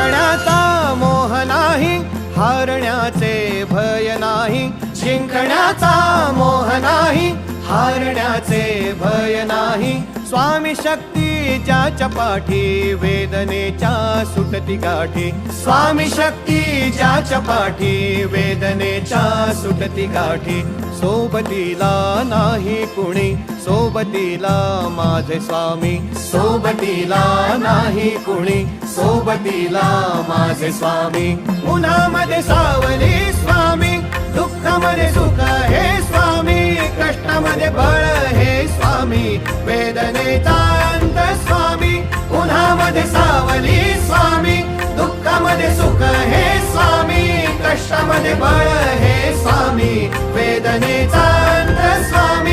जिंकण्याचा मोह नाही, हारण्याचे भय नाही. जिंकण्याचा मोह नाही, हारण्याचे भय नाही. स्वामी शक्ती ज्याच्या पाठी, वेदनेच्या सुटती गाठी. स्वामी शक्ती ज्याच्या पाठी, वेदनेच्या सुटती गाठी. सोबतीला नाही कुणी, सोबतीला माझे स्वामी. सोबतीला नाही कुणी, सोबतीला माझे स्वामी. उन्हामध्ये सावली स्वामी, दुःखामध्ये सुख हे स्वामी. कष्टामध्ये बळ हे स्वामी, वेदनेचा अंत स्वामी. उन्हामध्ये सावली स्वामी, दुःखामध्ये सुख हे स्वामी. कष्टामध्ये बळ हे स्वामी, वेदनेचा अंत स्वामी.